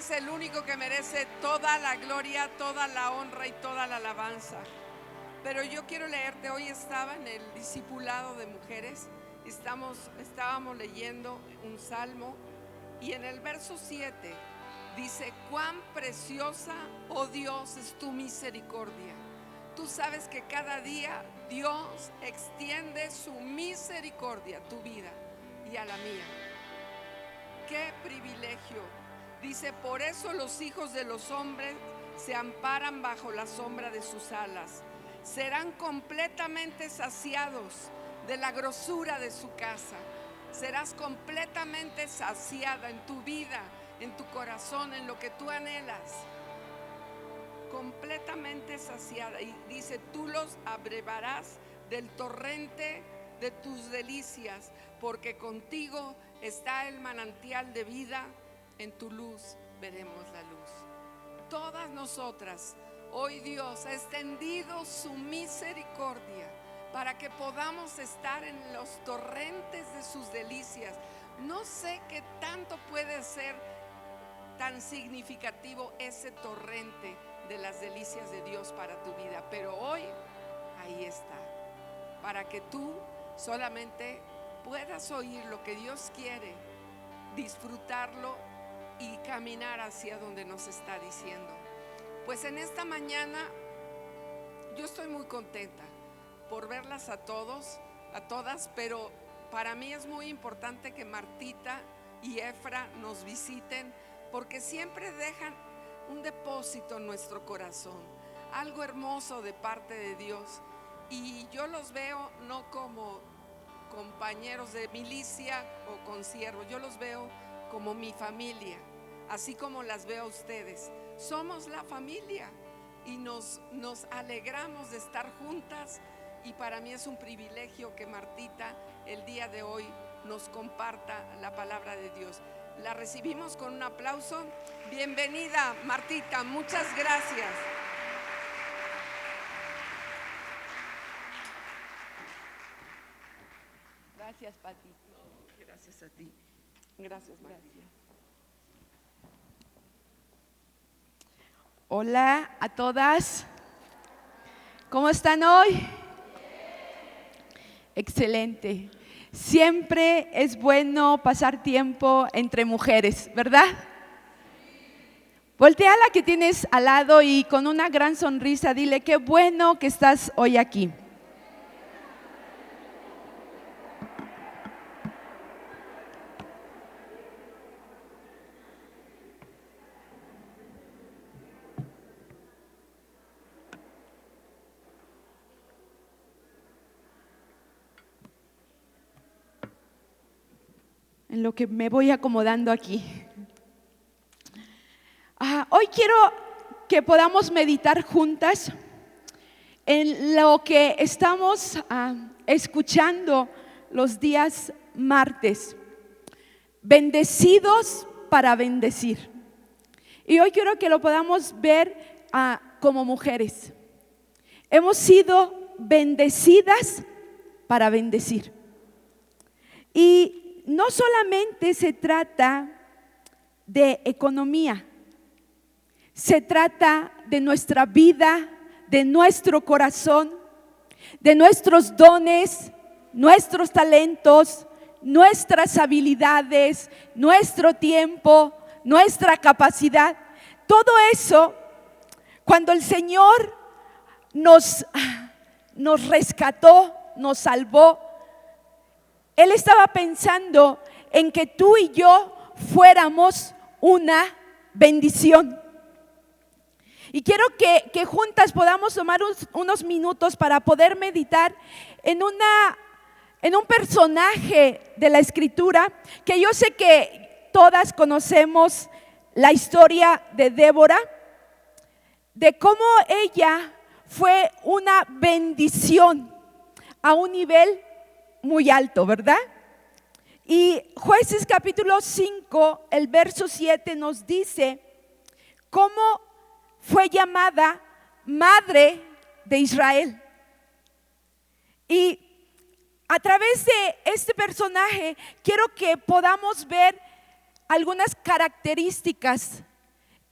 es el único que merece toda la gloria, toda la honra y toda la alabanza. Pero yo quiero leerte, hoy estaba en el discipulado de mujeres, estábamos leyendo un salmo y en el verso 7 dice: cuán preciosa, oh Dios, es tu misericordia. Tú sabes que cada día Dios extiende su misericordia a tu vida y a la mía. ¡Qué privilegio! Dice: por eso los hijos de los hombres se amparan bajo la sombra de sus alas. Serán completamente saciados de la grosura de su casa. Serás completamente saciada en tu vida, en tu corazón, en lo que tú anhelas. Completamente saciada. Y dice: tú los abrevarás del torrente de tus delicias, porque contigo está el manantial de vida. En tu luz veremos la luz. Todas nosotras, hoy Dios ha extendido su misericordia para que podamos estar en los torrentes de sus delicias. No sé qué tanto puede ser tan significativo ese torrente de las delicias de Dios para tu vida, pero hoy ahí está, para que tú solamente puedas oír lo que Dios quiere, disfrutarlo y caminar hacia donde nos está diciendo. Pues en esta mañana yo estoy muy contenta por verlas a todos, a todas, pero para mí es muy importante que Martita y Efra nos visiten, porque siempre dejan un depósito en nuestro corazón, algo hermoso de parte de Dios. Y yo los veo no como compañeros de milicia o consiervos, yo los veo como mi familia, así como las veo a ustedes. Somos la familia y nos alegramos de estar juntas, y para mí es un privilegio que Martita el día de hoy nos comparta la palabra de Dios. La recibimos con un aplauso. Bienvenida, Martita, muchas gracias. Gracias, Pati. Gracias a ti. Gracias, Martita. Hola a todas. ¿Cómo están hoy? Excelente. Siempre es bueno pasar tiempo entre mujeres, ¿verdad? Voltea a la que tienes al lado y con una gran sonrisa dile: qué bueno que estás hoy aquí. En lo que me voy acomodando aquí. Hoy quiero que podamos meditar juntas en lo que estamos escuchando los días martes. Bendecidos para bendecir. Y hoy quiero que lo podamos ver como mujeres. Hemos sido bendecidas para bendecir. Y no solamente se trata de economía, se trata de nuestra vida, de nuestro corazón, de nuestros dones, nuestros talentos, nuestras habilidades, nuestro tiempo, nuestra capacidad. Todo eso, cuando el Señor nos rescató, nos salvó, Él estaba pensando en que tú y yo fuéramos una bendición. Y quiero que juntas podamos tomar unos minutos para poder meditar en un personaje de la Escritura, que yo sé que todas conocemos la historia de Débora, de cómo ella fue una bendición a un nivel muy alto, ¿verdad? Y Jueces capítulo 5, el verso 7 nos dice cómo fue llamada madre de Israel. Y a través de este personaje quiero que podamos ver algunas características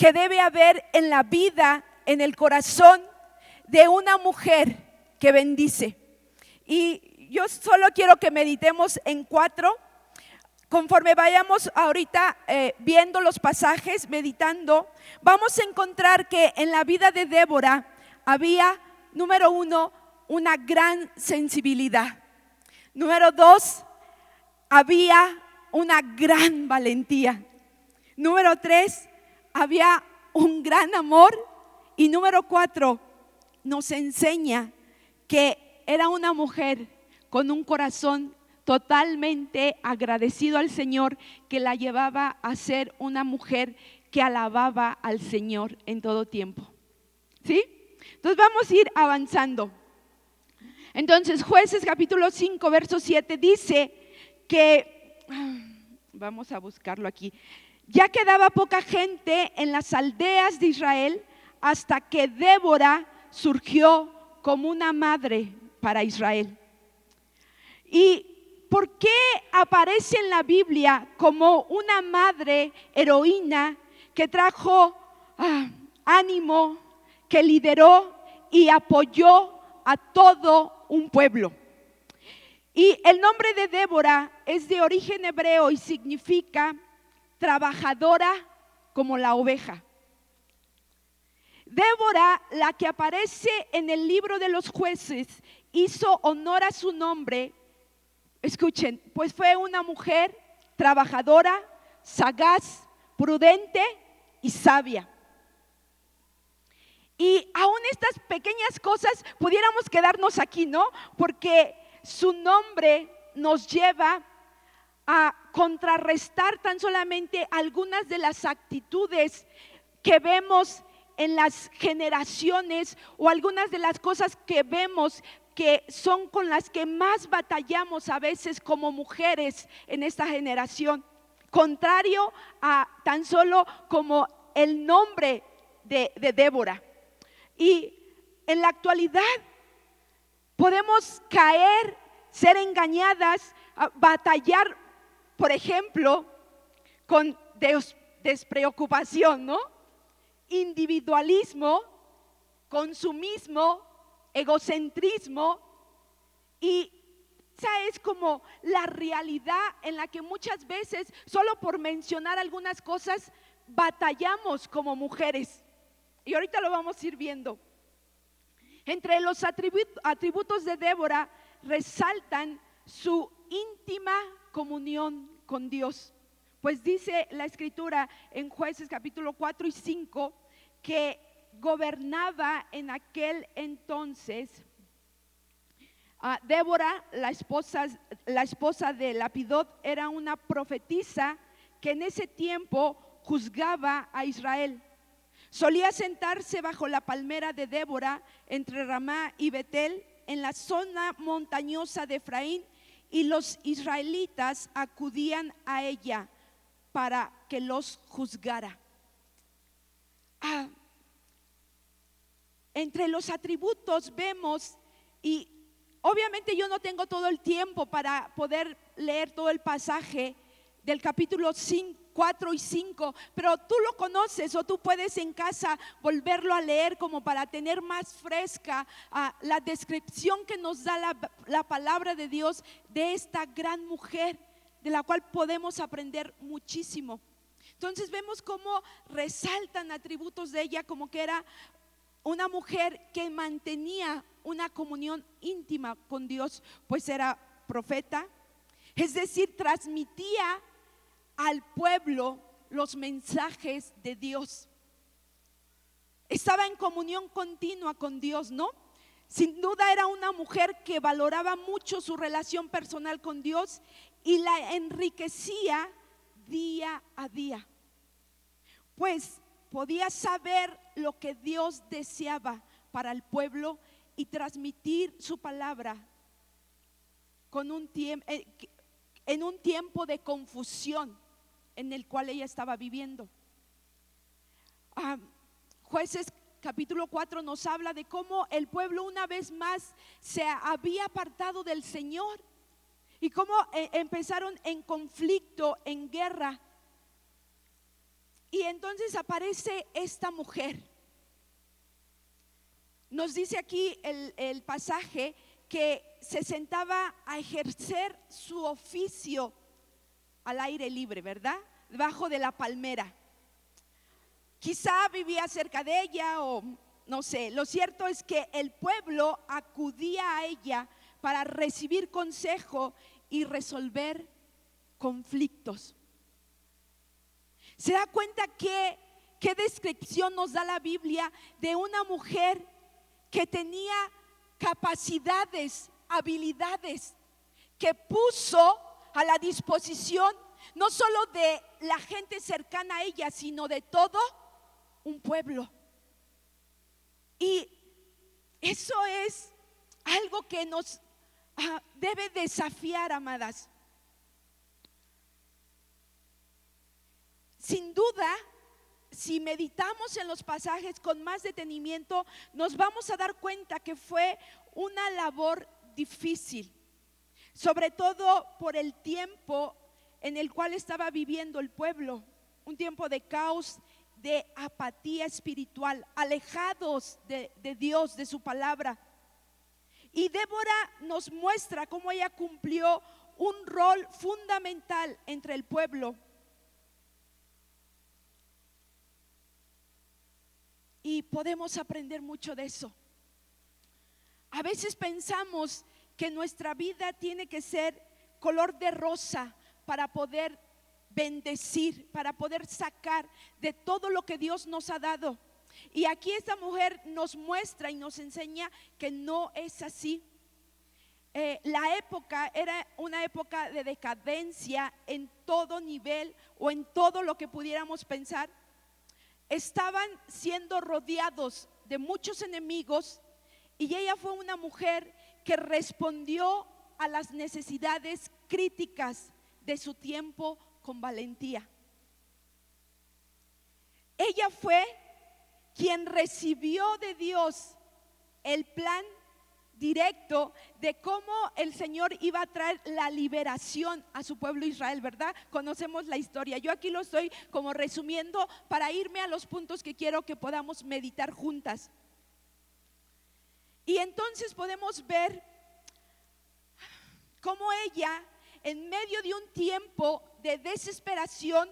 que debe haber en la vida, en el corazón de una mujer que bendice. Y yo solo quiero que meditemos en 4. Conforme vayamos ahorita viendo los pasajes, meditando, vamos a encontrar que en la vida de Débora había, número 1, una gran sensibilidad. Número 2, había una gran valentía. Número 3, había un gran amor. Y número 4, nos enseña que era una mujer con un corazón totalmente agradecido al Señor, que la llevaba a ser una mujer que alababa al Señor en todo tiempo. ¿Sí? Entonces vamos a ir avanzando. Entonces Jueces capítulo 5 verso 7 dice que, vamos a buscarlo aquí, ya quedaba poca gente en las aldeas de Israel hasta que Débora surgió como una madre para Israel. Y ¿por qué aparece en la Biblia como una madre heroína que trajo ánimo, que lideró y apoyó a todo un pueblo? Y el nombre de Débora es de origen hebreo y significa trabajadora como la oveja. Débora, la que aparece en el libro de los Jueces, hizo honor a su nombre. Escuchen, pues fue una mujer trabajadora, sagaz, prudente y sabia. Y aún estas pequeñas cosas pudiéramos quedarnos aquí, ¿no? Porque su nombre nos lleva a contrarrestar tan solamente algunas de las actitudes que vemos en las generaciones o algunas de las cosas que vemos que son con las que más batallamos a veces como mujeres en esta generación, contrario a tan solo como el nombre de Débora. Y en la actualidad podemos caer, ser engañadas, batallar, por ejemplo, con despreocupación, ¿no? Individualismo, consumismo, egocentrismo, y esa es como la realidad en la que muchas veces, solo por mencionar algunas cosas, batallamos como mujeres. Y ahorita lo vamos a ir viendo. Entre los atributos de Débora resaltan su íntima comunión con Dios. Pues dice la Escritura en Jueces capítulo 4 y 5 que gobernaba en aquel entonces Débora, la esposa de Lapidot, era una profetisa que en ese tiempo juzgaba a Israel. Solía sentarse bajo la palmera de Débora entre Ramá y Betel en la zona montañosa de Efraín, y los israelitas acudían a ella para que los juzgara. Entre los atributos vemos, y obviamente yo no tengo todo el tiempo para poder leer todo el pasaje del capítulo 4 y 5, pero tú lo conoces o tú puedes en casa volverlo a leer como para tener más fresca la descripción que nos da la palabra de Dios de esta gran mujer, de la cual podemos aprender muchísimo. Entonces vemos cómo resaltan atributos de ella, como que era una mujer que mantenía una comunión íntima con Dios, pues era profeta, es decir, transmitía al pueblo los mensajes de Dios. Estaba en comunión continua con Dios, ¿no? Sin duda era una mujer que valoraba mucho su relación personal con Dios y la enriquecía día a día, pues podía saber lo que Dios deseaba para el pueblo y transmitir su palabra en un tiempo de confusión en el cual ella estaba viviendo. Jueces capítulo 4 nos habla de cómo el pueblo una vez más se había apartado del Señor y cómo empezaron en conflicto, en guerra. Y entonces aparece esta mujer. Nos dice aquí el pasaje que se sentaba a ejercer su oficio al aire libre, ¿verdad? Debajo de la palmera. Quizá vivía cerca de ella o no sé. Lo cierto es que el pueblo acudía a ella para recibir consejo y resolver conflictos. ¿Se da cuenta qué descripción nos da la Biblia de una mujer que tenía capacidades, habilidades, que puso a la disposición no solo de la gente cercana a ella, sino de todo un pueblo? Y eso es algo que nos debe desafiar, amadas. Sin duda, si meditamos en los pasajes con más detenimiento, nos vamos a dar cuenta que fue una labor difícil, sobre todo por el tiempo en el cual estaba viviendo el pueblo, un tiempo de caos, de apatía espiritual, alejados de Dios, de su palabra. Y Débora nos muestra cómo ella cumplió un rol fundamental entre el pueblo. Y podemos aprender mucho de eso. A veces pensamos que nuestra vida tiene que ser color de rosa para poder bendecir, para poder sacar de todo lo que Dios nos ha dado. Y aquí esta mujer nos muestra y nos enseña que no es así. La época era una época de decadencia en todo nivel o en todo lo que pudiéramos pensar. Estaban siendo rodeados de muchos enemigos y ella fue una mujer que respondió a las necesidades críticas de su tiempo con valentía. Ella fue quien recibió de Dios el plan directo de cómo el Señor iba a traer la liberación a su pueblo Israel, ¿verdad? Conocemos la historia. Yo aquí lo estoy como resumiendo para irme a los puntos que quiero que podamos meditar juntas. Y entonces podemos ver cómo ella, en medio de un tiempo de desesperación,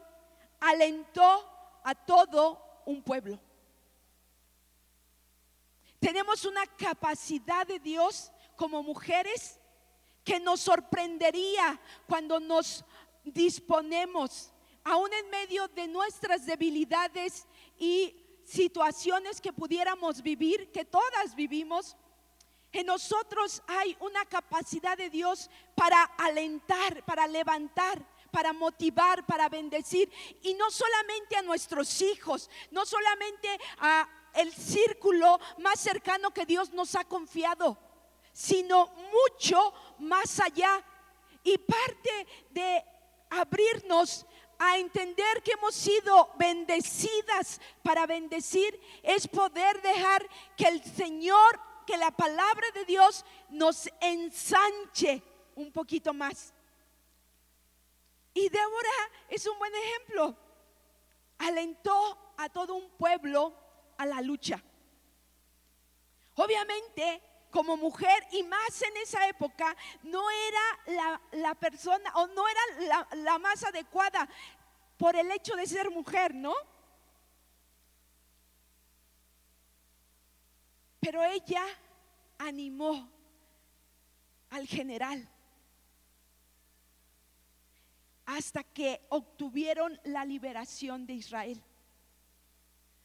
alentó a todo un pueblo. Tenemos una capacidad de Dios como mujeres que nos sorprendería cuando nos disponemos, aún en medio de nuestras debilidades y situaciones que pudiéramos vivir, que todas vivimos. En nosotros hay una capacidad de Dios para alentar, para levantar, para motivar, para bendecir. Y no solamente a nuestros hijos, no solamente a el círculo más cercano que Dios nos ha confiado, sino mucho más allá. Y parte de abrirnos a entender que hemos sido bendecidas para bendecir es poder dejar que el Señor, que la palabra de Dios nos ensanche un poquito más. Y Débora es un buen ejemplo. Alentó a todo un pueblo a la lucha. Obviamente, como mujer, y más en esa época, no era la persona o no era la más adecuada por el hecho de ser mujer, ¿no? Pero ella animó al general hasta que obtuvieron la liberación de Israel.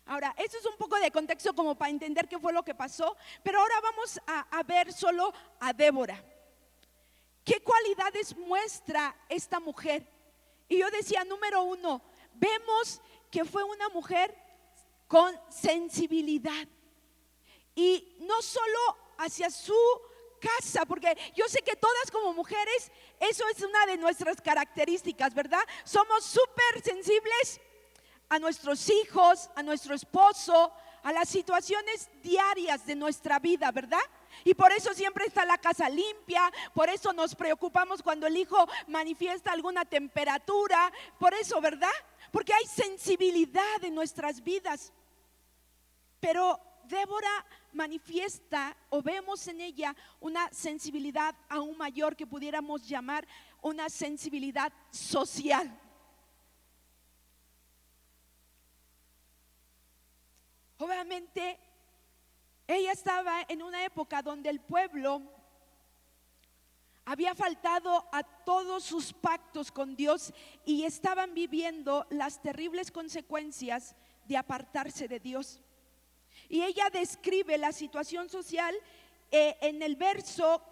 Ahora, esto es un poco de contexto como para entender qué fue lo que pasó, pero ahora vamos a ver solo a Débora. ¿Qué cualidades muestra esta mujer? Y yo decía, número uno, vemos que fue una mujer con sensibilidad. Y no solo hacia su casa, porque yo sé que todas como mujeres, eso es una de nuestras características, ¿verdad? Somos súper sensibles a nuestros hijos, a nuestro esposo, a las situaciones diarias de nuestra vida, ¿verdad? Y por eso siempre está la casa limpia, por eso nos preocupamos cuando el hijo manifiesta alguna temperatura, por eso, ¿verdad? porque hay sensibilidad en nuestras vidas. Pero Débora manifiesta o vemos en ella una sensibilidad aún mayor que pudiéramos llamar una sensibilidad social. Obviamente, ella estaba en una época donde el pueblo había faltado a todos sus pactos con Dios y estaban viviendo las terribles consecuencias de apartarse de Dios. Y ella describe la situación social en el verso,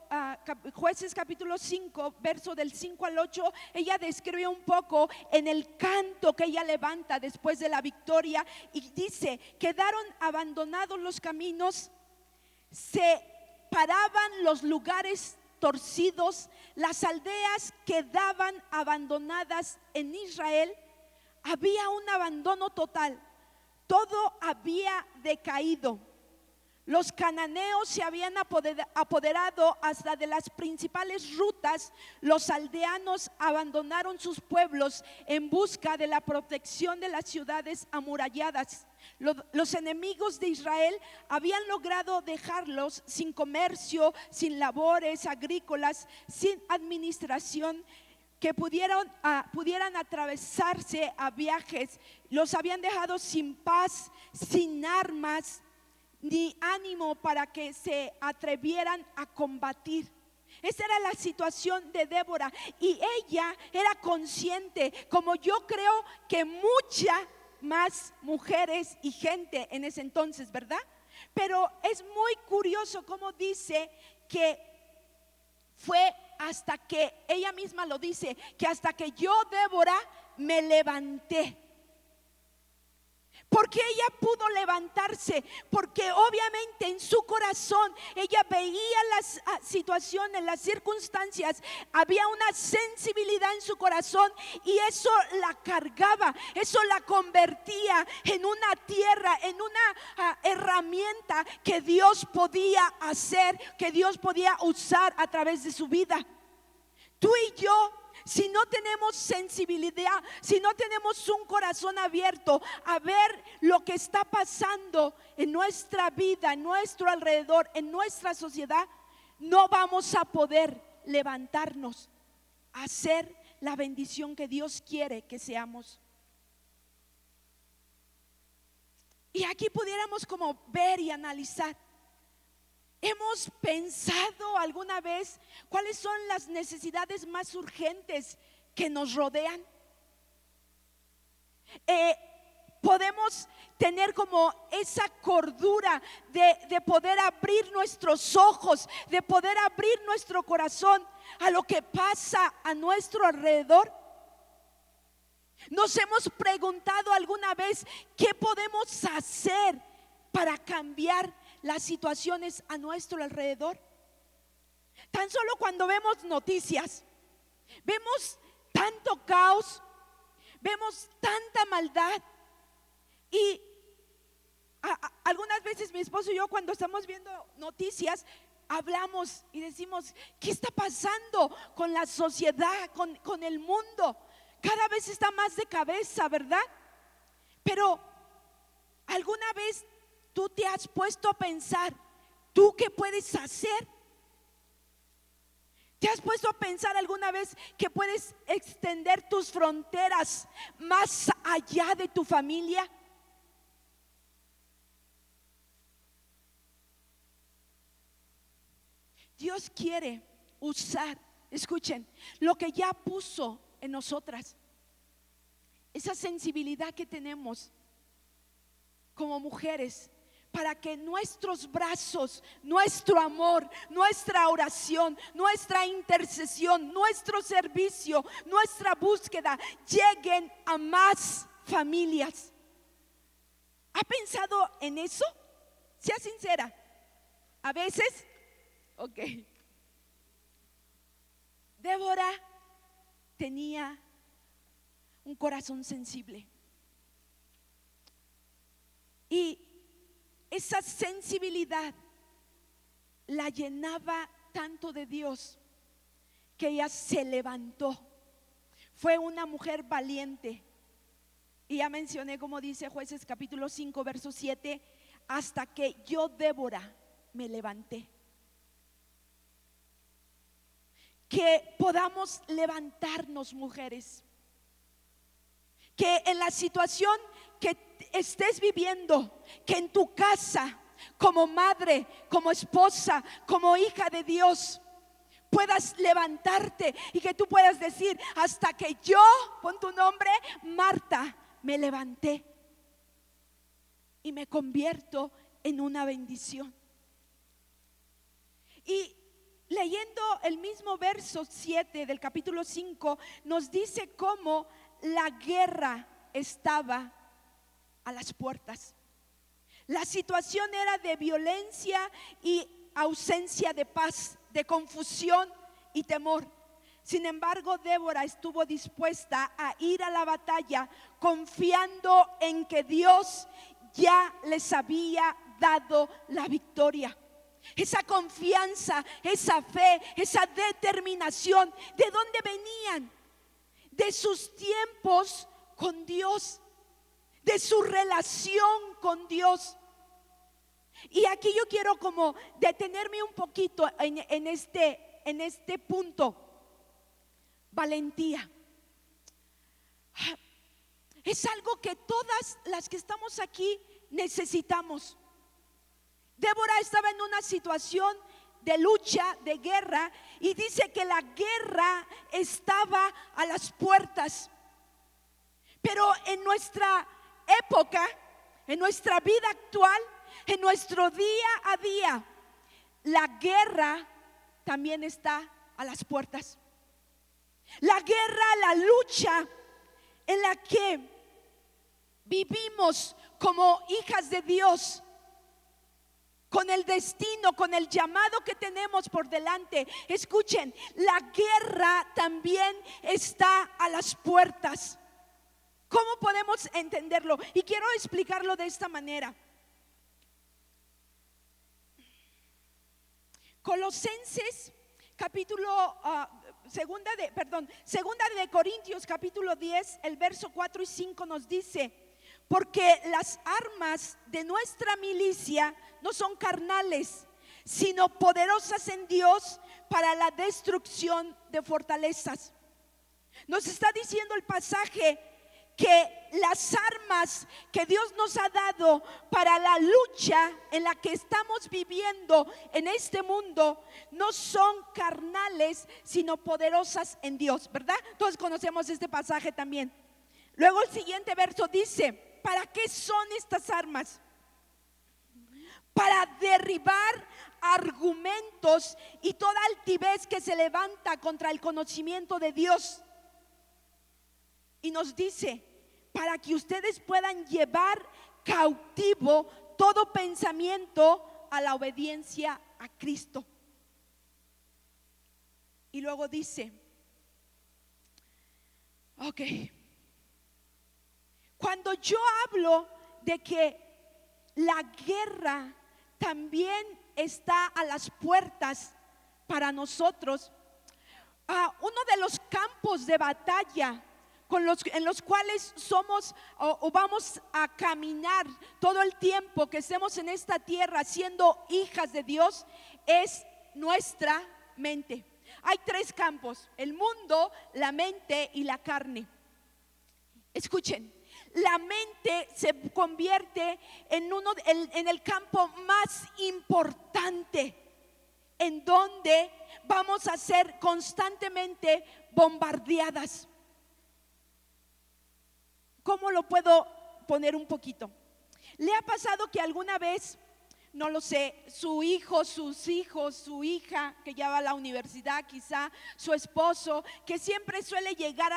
Jueces capítulo 5, verso del 5 al 8. Ella describe un poco en el canto que ella levanta después de la victoria y dice: quedaron abandonados los caminos, se paraban los lugares torcidos, las aldeas quedaban abandonadas en Israel. Había un abandono total. Todo había decaído. Los cananeos se habían apoderado hasta de las principales rutas. Los aldeanos abandonaron sus pueblos en busca de la protección de las ciudades amuralladas. Los enemigos de Israel habían logrado dejarlos sin comercio, sin labores agrícolas, sin administración, que pudieran atravesarse a viajes. Los habían dejado sin paz, sin armas, ni ánimo para que se atrevieran a combatir. Esa era la situación de Débora y ella era consciente, como yo creo que muchas más mujeres y gente en ese entonces, ¿verdad? Pero es muy curioso cómo dice que fue hasta que, ella misma lo dice, que hasta que yo, Débora, me levanté. Porque ella pudo levantarse, porque obviamente en su corazón ella veía las situaciones, las circunstancias, había una sensibilidad en su corazón y eso la cargaba, eso la convertía en una tierra, en una herramienta que Dios podía hacer, que Dios podía usar a través de su vida. Tú y yo, si no tenemos sensibilidad, si no tenemos un corazón abierto a ver lo que está pasando en nuestra vida, en nuestro alrededor, en nuestra sociedad, no vamos a poder levantarnos a ser la bendición que Dios quiere que seamos. Y aquí pudiéramos como ver y analizar. ¿Hemos pensado alguna vez cuáles son las necesidades más urgentes que nos rodean? Podemos tener como esa cordura de poder abrir nuestros ojos, de poder abrir nuestro corazón a lo que pasa a nuestro alrededor. ¿Nos hemos preguntado alguna vez qué podemos hacer para cambiar las situaciones a nuestro alrededor? Tan solo cuando vemos noticias, vemos tanto caos, vemos tanta maldad y algunas veces mi esposo y yo, cuando estamos viendo noticias, hablamos y decimos: ¿qué está pasando con la sociedad, con el mundo? Cada vez está más de cabeza, ¿verdad? Pero ¿alguna vez tú te has puesto a pensar, tú qué puedes hacer? ¿Te has puesto a pensar alguna vez que puedes extender tus fronteras más allá de tu familia? Dios quiere usar, escuchen, lo que ya puso en nosotras, esa sensibilidad que tenemos como mujeres, para que nuestros brazos, nuestro amor, nuestra oración, nuestra intercesión, nuestro servicio, nuestra búsqueda lleguen a más familias. ¿Ha pensado en eso? Sea sincera. A veces, ok. Débora tenía un corazón sensible. Y esa sensibilidad la llenaba tanto de Dios que ella se levantó. Fue una mujer valiente. Y ya mencioné como dice Jueces capítulo 5 verso 7, hasta que yo, Débora, me levanté. Que podamos levantarnos, mujeres. Que en la situación que estés viviendo, que en tu casa, como madre, como esposa, como hija de Dios, puedas levantarte y que tú puedas decir: hasta que yo, pon tu nombre, Marta, me levanté y me convierto en una bendición. Y leyendo el mismo verso 7 del capítulo 5, nos dice cómo la guerra estaba a las puertas. La situación era de violencia y ausencia de paz, de confusión y temor. Sin embargo, Débora estuvo dispuesta a ir a la batalla confiando en que Dios ya les había dado la victoria. Esa confianza, esa fe, esa determinación, ¿de dónde venían? De sus tiempos con Dios, de su relación con Dios. Y aquí yo quiero como detenerme un poquito en este punto. Valentía. Es algo que todas las que estamos aquí necesitamos. Débora estaba en una situación de lucha, de guerra, y dice que la guerra estaba a las puertas. Pero en nuestra época, en nuestra vida actual, en nuestro día a día, la guerra también está a las puertas. La guerra, la lucha en la que vivimos como hijas de Dios, con el destino, con el llamado que tenemos por delante. Escuchen, la guerra también está a las puertas. ¿Cómo podemos entenderlo? Y quiero explicarlo de esta manera. Colosenses capítulo segunda de Corintios capítulo 10, el verso 4 y 5 nos dice: porque las armas de nuestra milicia no son carnales, sino poderosas en Dios para la destrucción de fortalezas. Nos está diciendo el pasaje que las armas que Dios nos ha dado para la lucha en la que estamos viviendo en este mundo no son carnales, sino poderosas en Dios, ¿verdad? Todos conocemos este pasaje también. Luego el siguiente verso dice: ¿para qué son estas armas? Para derribar argumentos y toda altivez que se levanta contra el conocimiento de Dios. Y nos dice: para que ustedes puedan llevar cautivo todo pensamiento a la obediencia a Cristo. Y luego dice: ok, cuando yo hablo de que la guerra también está a las puertas para nosotros, uno de los campos de batalla en los cuales somos o vamos a caminar todo el tiempo que estemos en esta tierra siendo hijas de Dios, es nuestra mente. Hay tres campos: el mundo, la mente y la carne. Escuchen, la mente se convierte en el campo más importante, en donde vamos a ser constantemente bombardeadas. ¿Cómo lo puedo poner un poquito? ¿Le ha pasado que alguna vez, no lo sé, su hijo, sus hijos, su hija que ya va a la universidad, quizá su esposo, que siempre suele llegar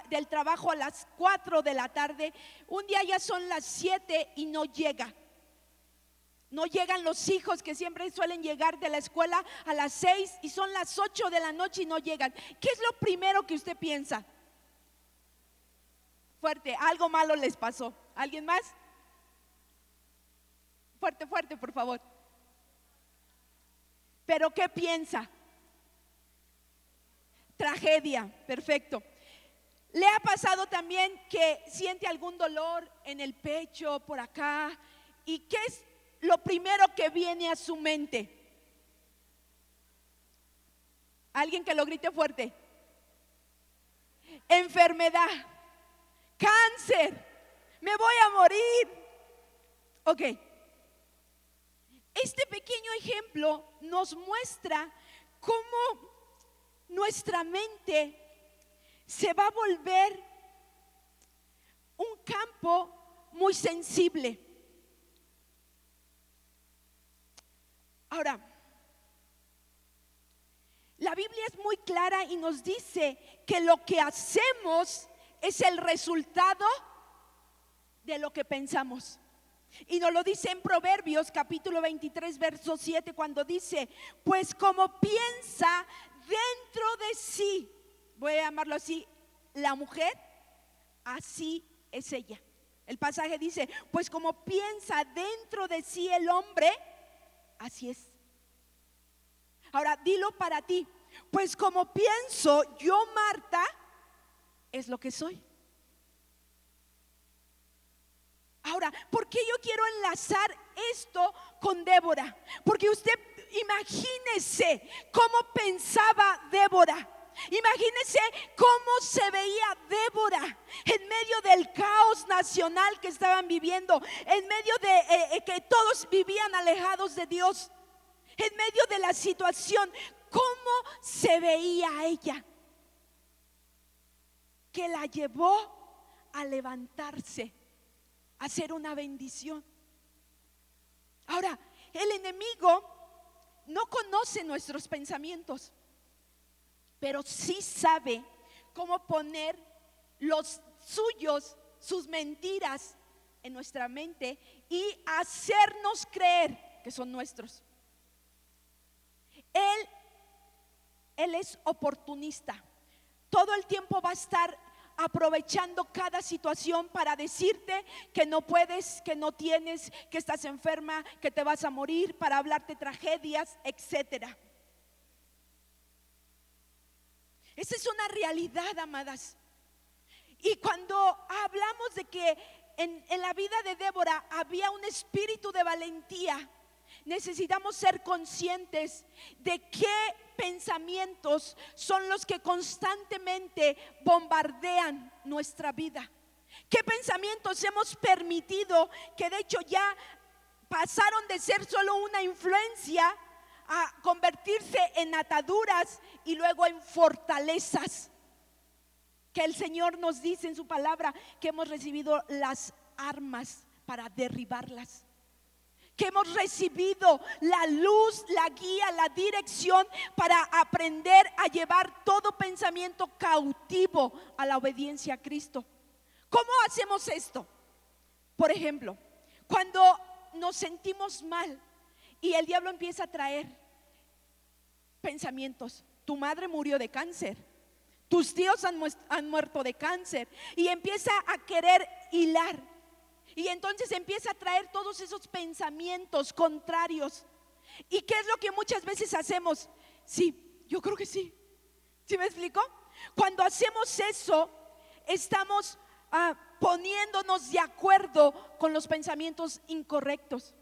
del trabajo a las 4 de la tarde, un día ya son las 7 y no llega? No llegan los hijos que siempre suelen llegar de la escuela a las 6 y son las 8 de la noche y no llegan. ¿Qué es lo primero que usted piensa? Fuerte, algo malo les pasó. ¿Alguien más? Fuerte, fuerte, por favor. ¿Pero qué piensa? Tragedia, perfecto. ¿Le ha pasado también que siente algún dolor en el pecho, por acá? ¿Y qué es lo primero que viene a su mente? Alguien que lo grite fuerte. Enfermedad, cáncer, me voy a morir. Ok. Este pequeño ejemplo nos muestra cómo nuestra mente se va a volver un campo muy sensible. Ahora, la Biblia es muy clara y nos dice que lo que hacemos es el resultado de lo que pensamos. Y nos lo dice en Proverbios capítulo 23 verso 7, cuando dice: pues como piensa dentro de sí, voy a llamarlo así, la mujer, así es ella. El pasaje dice: pues como piensa dentro de sí el hombre, así es. Ahora dilo para ti: pues como pienso yo, Marta, es lo que soy. Ahora, ¿por qué yo quiero enlazar esto con Débora? Porque usted imagínese cómo pensaba Débora. Imagínese cómo se veía Débora en medio del caos nacional que estaban viviendo, en medio de que todos vivían alejados de Dios, en medio de la situación. ¿Cómo se veía ella? Que la llevó a levantarse, a ser una bendición. Ahora, el enemigo no conoce nuestros pensamientos, pero sí sabe cómo poner los suyos, sus mentiras en nuestra mente y hacernos creer que son nuestros. Él es oportunista. Todo el tiempo va a estar aprovechando cada situación para decirte que no puedes, que no tienes, que estás enferma, que te vas a morir, para hablarte tragedias, etcétera. Esa es una realidad, amadas. Y cuando hablamos de que en la vida de Débora había un espíritu de valentía, necesitamos ser conscientes de qué pensamientos son los que constantemente bombardean nuestra vida. ¿Qué pensamientos hemos permitido que de hecho ya pasaron de ser solo una influencia a convertirse en ataduras y luego en fortalezas? Que el Señor nos dice en su palabra que hemos recibido las armas para derribarlas, que hemos recibido la luz, la guía, la dirección para aprender a llevar todo pensamiento cautivo a la obediencia a Cristo. ¿Cómo hacemos esto? Por ejemplo, cuando nos sentimos mal y el diablo empieza a traer pensamientos: tu madre murió de cáncer, tus tíos han muerto de cáncer, y empieza a querer hilar. Y entonces empieza a traer todos esos pensamientos contrarios. ¿Y qué es lo que muchas veces hacemos? Sí, yo creo que sí. ¿Sí me explico? Cuando hacemos eso, estamos poniéndonos de acuerdo con los pensamientos incorrectos.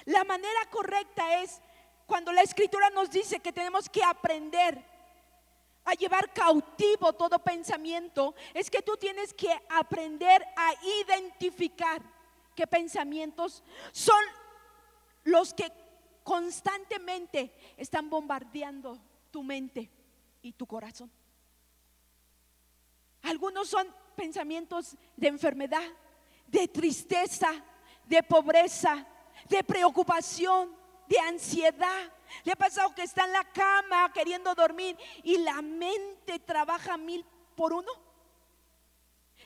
La manera correcta es cuando la Escritura nos dice que tenemos que aprender a llevar cautivo todo pensamiento. Es que tú tienes que aprender a identificar qué pensamientos son los que constantemente están bombardeando tu mente y tu corazón. Algunos son pensamientos de enfermedad, de tristeza, de pobreza, de preocupación, de ansiedad. ¿Le ha pasado que está en la cama queriendo dormir y la mente trabaja 1000 por 1?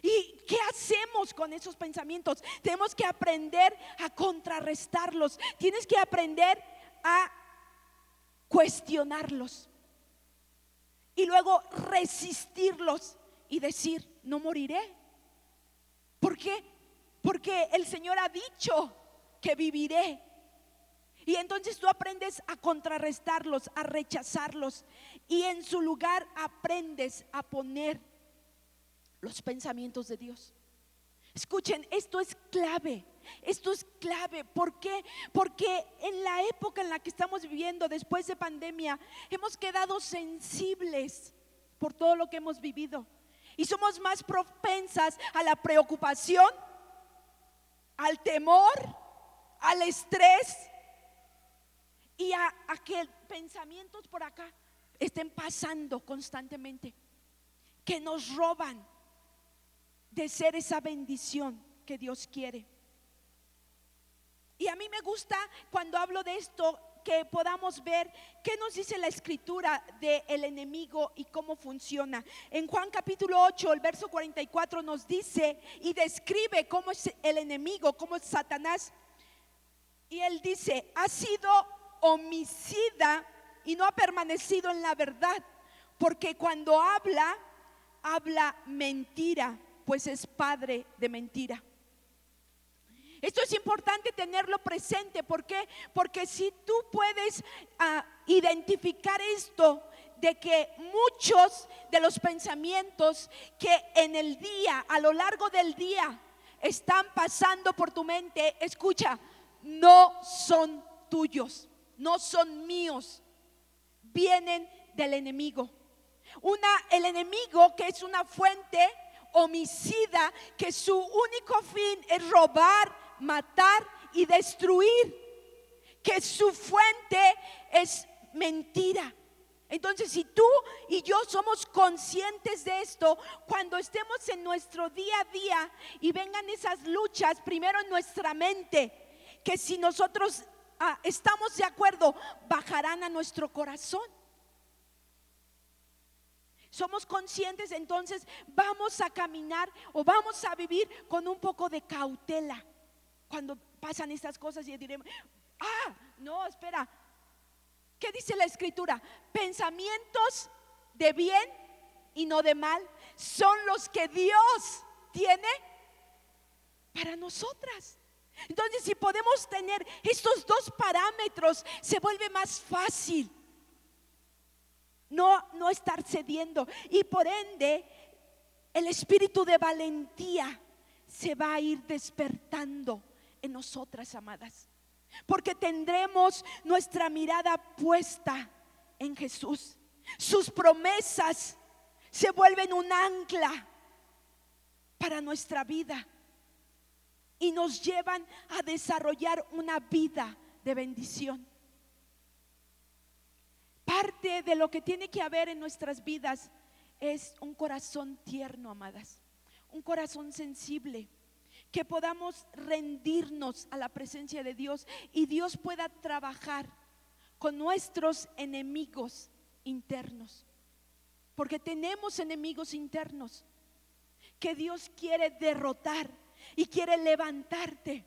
¿Y qué hacemos con esos pensamientos? Tenemos que aprender a contrarrestarlos. Tienes que aprender a cuestionarlos y luego resistirlos y decir: no moriré. ¿Por qué? Porque el Señor ha dicho que viviré. Y entonces tú aprendes a contrarrestarlos, a rechazarlos, y en su lugar aprendes a poner los pensamientos de Dios. Escuchen, esto es clave. Esto es clave. ¿Por qué? Porque en la época en la que estamos viviendo, después de pandemia, hemos quedado sensibles por todo lo que hemos vivido. Y somos más propensas a la preocupación, al temor, al estrés y a que pensamientos por acá estén pasando constantemente, que nos roban de ser esa bendición que Dios quiere. Y a mí me gusta cuando hablo de esto que podamos ver qué nos dice la escritura del enemigo y cómo funciona. En Juan capítulo 8, el verso 44 nos dice y describe cómo es el enemigo, cómo es Satanás. Y él dice: ha sido homicida y no ha permanecido en la verdad, porque cuando habla mentira, pues es padre de mentira. Esto es importante tenerlo presente. ¿Por qué? Porque si tú puedes identificar esto, de que muchos de los pensamientos que en el día, a lo largo del día, están pasando por tu mente, escucha, no son tuyos, no son míos, vienen del enemigo. El enemigo, que es una fuente homicida, que su único fin es robar, matar y destruir, que su fuente es mentira. Entonces, si tú y yo somos conscientes de esto, cuando estemos en nuestro día a día y vengan esas luchas, primero en nuestra mente, que si nosotros estamos de acuerdo, bajarán a nuestro corazón. Somos conscientes, entonces vamos a caminar o vamos a vivir con un poco de cautela cuando pasan estas cosas y diremos: no, espera, ¿qué dice la escritura? Pensamientos de bien y no de mal son los que Dios tiene para nosotras. Entonces, si podemos tener estos dos parámetros, se vuelve más fácil no estar cediendo, y por ende el espíritu de valentía se va a ir despertando en nosotras, amadas, porque tendremos nuestra mirada puesta en Jesús. Sus promesas se vuelven un ancla para nuestra vida y nos llevan a desarrollar una vida de bendición. Parte de lo que tiene que haber en nuestras vidas es un corazón tierno, amadas, un corazón sensible, que podamos rendirnos a la presencia de Dios y Dios pueda trabajar con nuestros enemigos internos, porque tenemos enemigos internos que Dios quiere derrotar y quiere levantarte.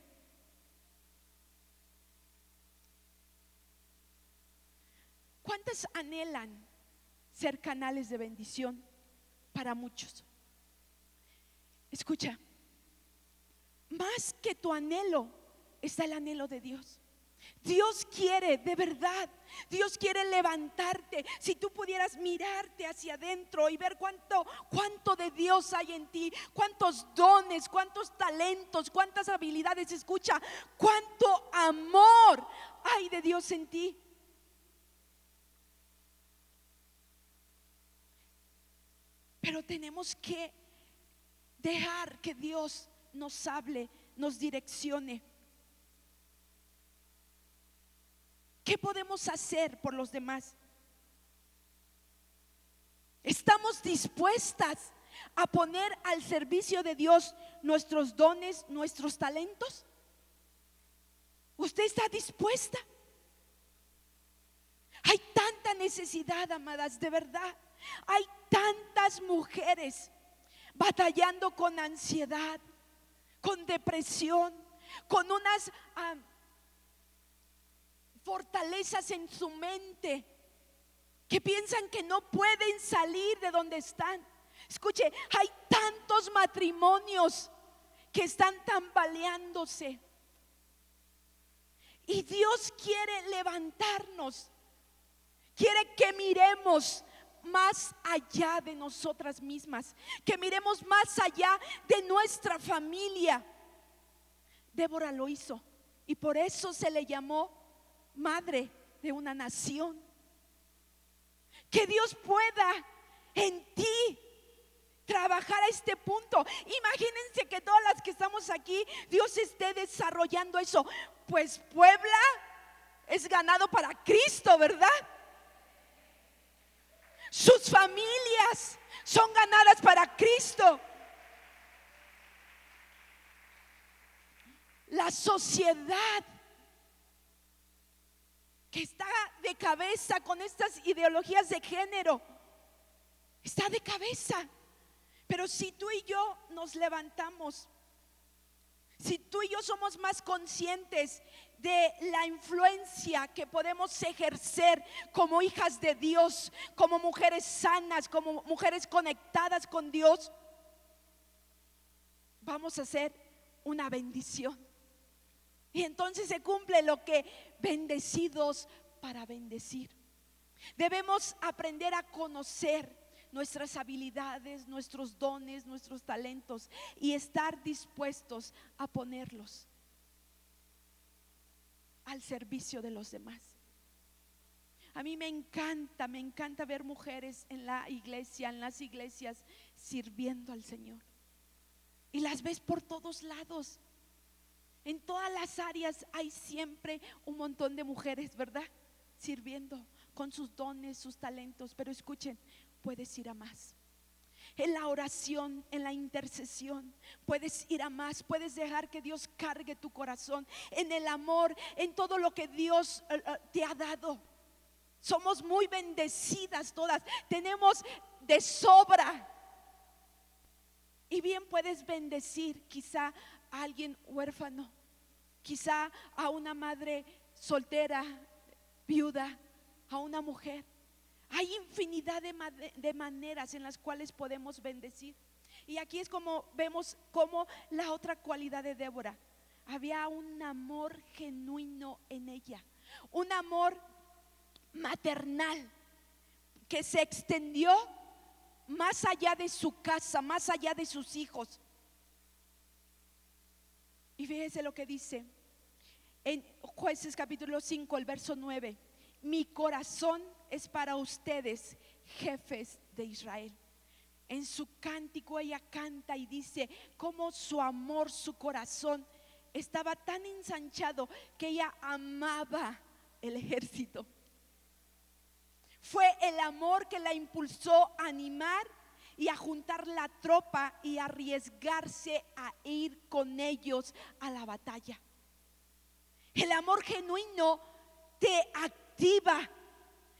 ¿Cuántas anhelan ser canales de bendición para muchos? Escucha, más que tu anhelo está el anhelo de Dios. Dios quiere, de verdad, Dios quiere levantarte. Si tú pudieras mirarte hacia adentro y ver cuánto de Dios hay en ti, cuántos dones, cuántos talentos, cuántas habilidades, escucha, cuánto amor hay de Dios en ti. Pero tenemos que dejar que Dios nos hable, nos direccione. ¿Qué podemos hacer por los demás? ¿Estamos dispuestas a poner al servicio de Dios nuestros dones, nuestros talentos? ¿Usted está dispuesta? Hay tanta necesidad, amadas, de verdad. Hay tantas mujeres batallando con ansiedad, con depresión, con unas fortalezas en su mente, que piensan que no pueden salir de donde están. Escuche, hay tantos matrimonios que están tambaleándose, y Dios quiere levantarnos, quiere que miremos más allá de nosotras mismas, que miremos más allá de nuestra familia. Débora lo hizo y por eso se le llamó madre de una nación. Que Dios pueda en ti trabajar a este punto. Imagínense que todas las que estamos aquí, Dios esté desarrollando eso. Pues Puebla es ganado para Cristo, ¿verdad? Sus familias son ganadas para Cristo. La sociedad que está de cabeza con estas ideologías de género está de cabeza. Pero si tú y yo nos levantamos, si tú y yo somos más conscientes de la influencia que podemos ejercer como hijas de Dios, como mujeres sanas, como mujeres conectadas con Dios, vamos a ser una bendición. Y entonces se cumple lo que bendecidos para bendecir. Debemos aprender a conocer nuestras habilidades, nuestros dones, nuestros talentos y estar dispuestos a ponerlos al servicio de los demás. A mí me encanta ver mujeres en la iglesia, en las iglesias, sirviendo al Señor. Y las ves por todos lados. En todas las áreas hay siempre un montón de mujeres, ¿verdad? Sirviendo con sus dones, sus talentos. Pero escuchen, puedes ir a más. En la oración, en la intercesión, puedes ir a más. Puedes dejar que Dios cargue tu corazón. En el amor, en todo lo que Dios te ha dado. Somos muy bendecidas todas. Tenemos de sobra. Y bien puedes bendecir quizá a alguien huérfano, quizá a una madre soltera, viuda, a una mujer. Hay infinidad de maneras en las cuales podemos bendecir. Y aquí es como vemos como la otra cualidad de Débora. Había un amor genuino en ella, un amor maternal que se extendió más allá de su casa, más allá de sus hijos. Y fíjese lo que dice en Jueces capítulo 5, el verso 9: mi corazón es para ustedes, jefes de Israel. En su cántico ella canta y dice cómo su amor, su corazón estaba tan ensanchado que ella amaba el ejército. Fue el amor que la impulsó a animar y a juntar la tropa y arriesgarse a ir con ellos a la batalla. El amor genuino te activa.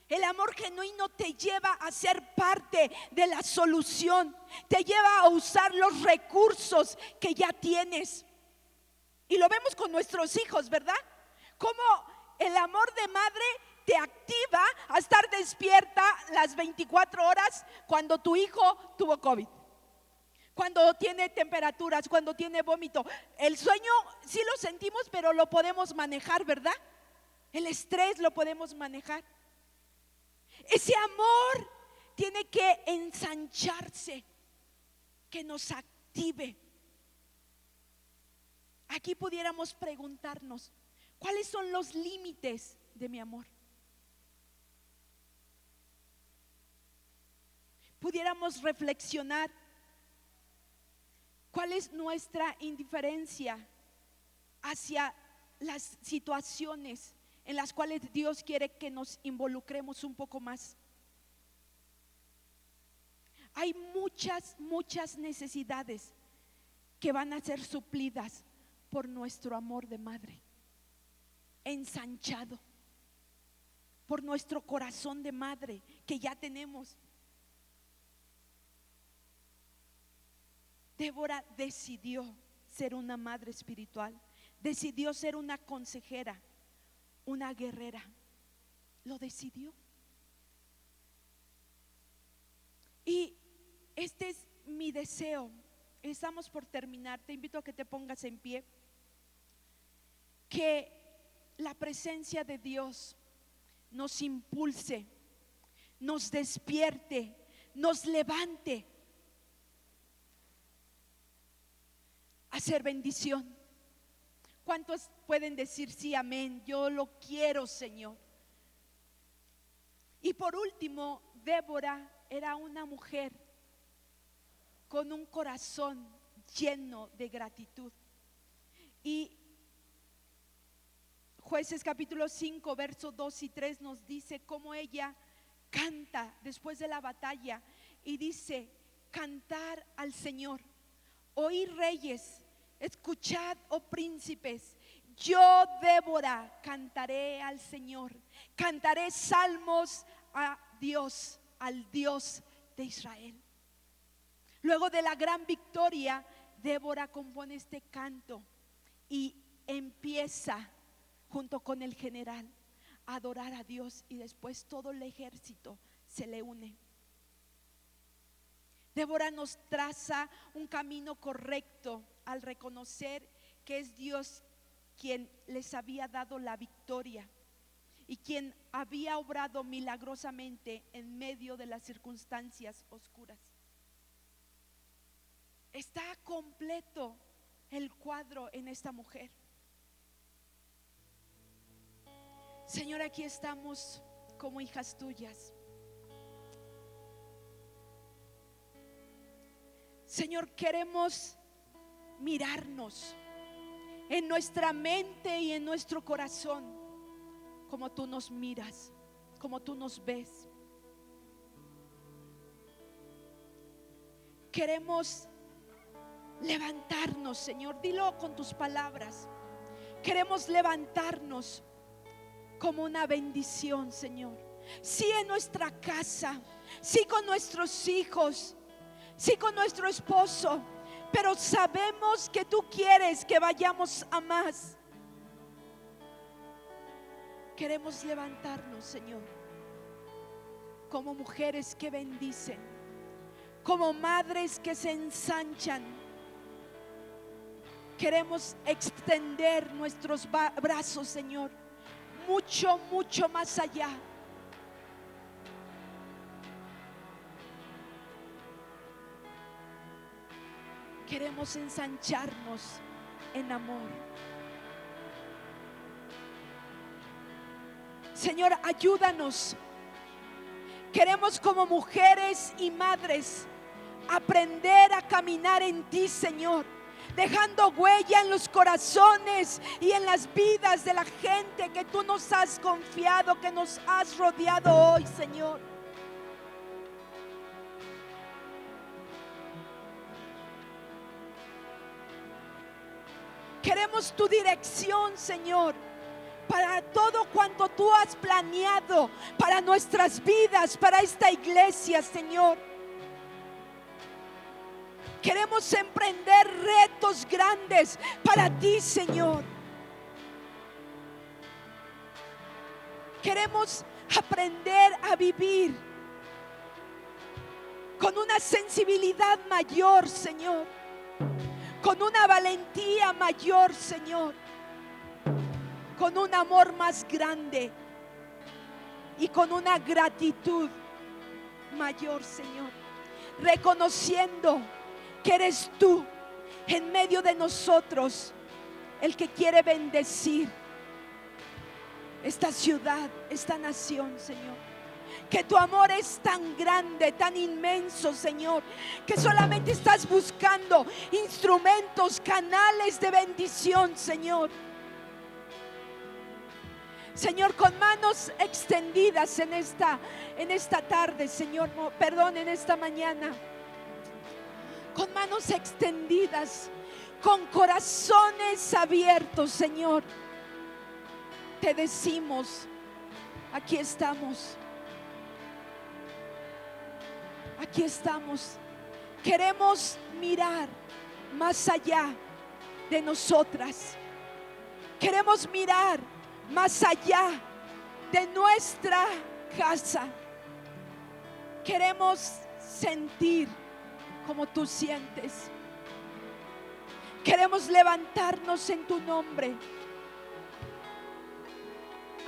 El amor genuino te lleva a ser parte de la solución. Te lleva a usar los recursos que ya tienes. Y lo vemos con nuestros hijos, ¿verdad? Como el amor de madre te activa a estar despierta las 24 horas cuando tu hijo tuvo COVID, cuando tiene temperaturas, cuando tiene vómito. El sueño sí lo sentimos, pero lo podemos manejar, ¿verdad? El estrés lo podemos manejar. Ese amor tiene que ensancharse, que nos active. Aquí pudiéramos preguntarnos, ¿cuáles son los límites de mi amor? Pudiéramos reflexionar, ¿cuál es nuestra indiferencia hacia las situaciones en las cuales Dios quiere que nos involucremos un poco más? Hay muchas necesidades que van a ser suplidas por nuestro amor de madre, ensanchado, por nuestro corazón de madre que ya tenemos. Débora decidió ser una madre espiritual, decidió ser una consejera, una guerrera. Lo decidió. Y este es mi deseo. Estamos por terminar. Te invito a que te pongas en pie. Que la presencia de Dios nos impulse, nos despierte, nos levante a ser bendición. ¿Cuántos pueden decir sí, amén? Yo lo quiero, Señor. Y por último, Débora era una mujer con un corazón lleno de gratitud. Y Jueces capítulo 5, versos 2 y 3 nos dice cómo ella canta después de la batalla y dice: cantar al Señor, oíd reyes, escuchad, oh príncipes, yo Débora cantaré al Señor, cantaré salmos a Dios, al Dios de Israel. Luego de la gran victoria, Débora compone este canto y empieza junto con el general a adorar a Dios, y después todo el ejército se le une. Débora nos traza un camino correcto al reconocer que es Dios quien les había dado la victoria y quien había obrado milagrosamente en medio de las circunstancias oscuras. Está completo el cuadro en esta mujer. Señor, aquí estamos como hijas tuyas. Señor, queremos mirarnos en nuestra mente y en nuestro corazón como tú nos miras, como tú nos ves. Queremos levantarnos, Señor, dilo con tus palabras. Queremos levantarnos como una bendición, Señor. Sí, en nuestra casa, sí con nuestros hijos, sí con nuestro esposo, pero sabemos que tú quieres que vayamos a más. Queremos levantarnos, Señor, como mujeres que bendicen, como madres que se ensanchan. Queremos extender nuestros brazos, Señor, mucho, mucho más allá. Queremos ensancharnos en amor. Señor, ayúdanos. Queremos como mujeres y madres aprender a caminar en ti, Señor, dejando huella en los corazones y en las vidas de la gente que tú nos has confiado, que nos has rodeado hoy, Señor. Queremos tu dirección, Señor, para todo cuanto tú has planeado para nuestras vidas, para esta iglesia, Señor. Queremos emprender retos grandes para ti, Señor. Queremos aprender a vivir con una sensibilidad mayor, Señor, con una valentía mayor, Señor, con un amor más grande y con una gratitud mayor, Señor, reconociendo que eres tú en medio de nosotros el que quiere bendecir esta ciudad, esta nación, Señor. Que tu amor es tan grande, tan inmenso, Señor, que solamente estás buscando instrumentos, canales de bendición, Señor. Señor, con manos extendidas en esta tarde, Señor, en esta mañana, con manos extendidas, con corazones abiertos, Señor, te decimos: aquí estamos. Aquí estamos. Queremos mirar más allá de nosotras. Queremos mirar más allá de nuestra casa. Queremos sentir como tú sientes. Queremos levantarnos en tu nombre,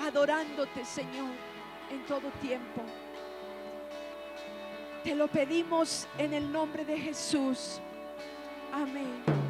adorándote, Señor, en todo tiempo. Te lo pedimos en el nombre de Jesús. Amén.